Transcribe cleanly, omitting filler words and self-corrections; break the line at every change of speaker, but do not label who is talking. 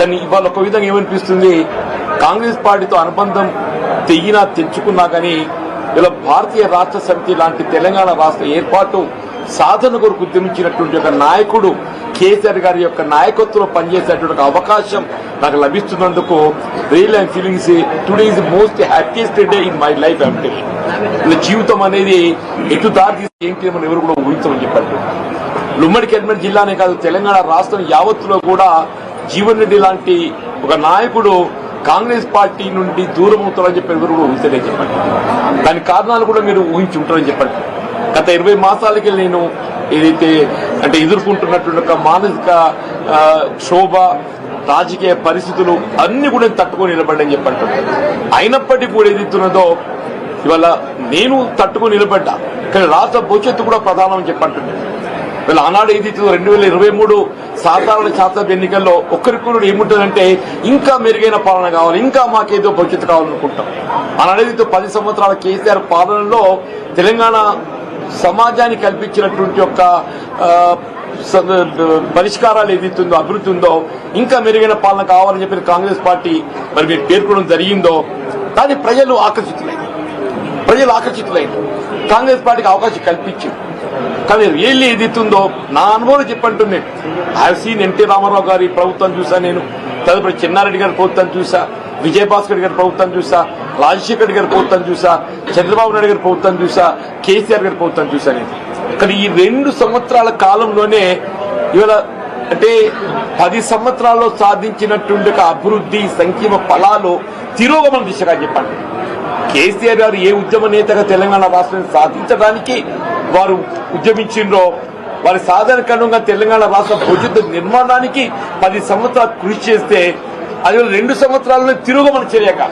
కానీ ఇవాళ ఒక విధంగా ఏమనిపిస్తుంది, కాంగ్రెస్ పార్టీతో అనుబంధం తెగినా తెంచుకున్నా కానీ ఇలా భారతీయ రాష్ట్ర సమితి లాంటి తెలంగాణ రాష్ట్ర ఏర్పాటు సాధన కొరకు ఉద్యమించినటువంటి ఒక నాయకుడు కేసీఆర్ గారి యొక్క నాయకత్వంలో పనిచేసేటువంటి అవకాశం నాకు లభిస్తున్నందుకు real I'm feelings today is the most happiest day in my life. అంటే ఇలా జీవితం అనేది ఎటు దారి తీసి ఏంటి మనం ఎవరు కూడా ఊహించమని చెప్పారు. ఉమ్మడి కరీంనగర్ జిల్లానే కాదు, తెలంగాణ రాష్ట్రం యావత్తులో కూడా జీవన్ రెడ్డి లాంటి ఒక నాయకుడు కాంగ్రెస్ పార్టీ నుండి దూరం అవుతారని చెప్పి ఎవరు కూడా ఊహించలేని చెప్పండి. దాని కారణాలు కూడా మీరు ఊహించి ఉంటారని చెప్పండి. గత 20 మాసాలకి నేను ఏదైతే అంటే ఎదుర్కొంటున్నటువంటి ఒక మానసిక క్షోభ, రాజకీయ పరిస్థితులు అన్ని కూడా తట్టుకొని నిలబడ్డని చెప్పండి. అయినప్పటికీ కూడా ఏదైతున్నదో ఇవాళ నేను తట్టుకొని నిలబడ్డా, కానీ రాష్ట్ర భవిష్యత్తు కూడా ప్రధానం అని చెప్పంటున్నాను. వీళ్ళ ఆనాడు ఏదైతే 2023 సాధారణ శాసనసభ ఎన్నికల్లో ఒక్కరికొకరు ఏముంటుందంటే ఇంకా మెరుగైన పాలన కావాలి, ఇంకా మాకేదో భవిష్యత్తు కావాలనుకుంటాం. ఆనాడేదైతే 10 సంవత్సరాల కేసీఆర్ పాలనలో తెలంగాణ సమాజానికి కల్పించినటువంటి యొక్క పరిష్కారాలు ఏదైతుందో, అభివృద్ధి ఉందో, ఇంకా మెరుగైన పాలన కావాలని చెప్పి కాంగ్రెస్ పార్టీ మరి మీరు పేర్కొనడం జరిగిందో దాన్ని ప్రజలు ఆకర్షితులైంది. కాంగ్రెస్ పార్టీకి అవకాశం కల్పించింది. కానీ రియల్లీ ఏదైతుందో నా అనుభవం చెప్పంటుంది. I have seen N T Rama Rao గారి ప్రభుత్వం చూసా, నేను తదుపరి చెన్నారెడ్డి గారి ప్రభుత్వం చూసా, విజయభాస్కర్ గారి ప్రభుత్వం చూసా, రాజశేఖర్ గారి ప్రభుత్వం చూసా, చంద్రబాబు నాయుడు గారి ప్రభుత్వం చూసా, కేసీఆర్ గారి ప్రభుత్వం చూసా నేను. కానీ ఈ 2 సంవత్సరాల కాలంలోనే ఇవాళ అంటే 10 సంవత్సరాల్లో సాధించినటువంటి అభివృద్ధి సంక్షేమ ఫలాలు తిరోగమన దిశగా చెప్పండి. కేసీఆర్ గారు ఏ ఉద్యమ నేతగా తెలంగాణ రాష్ట్రాన్ని సాధించడానికి వారు ఉద్యమించిండ్రో వారి సాధారణంగా తెలంగాణ రాష్ట్ర భవిష్యత్తు నిర్మాణానికి 10 సంవత్సరాలు కృషి చేస్తే అది 2 సంవత్సరాల్లో తిరోగమన చర్యగా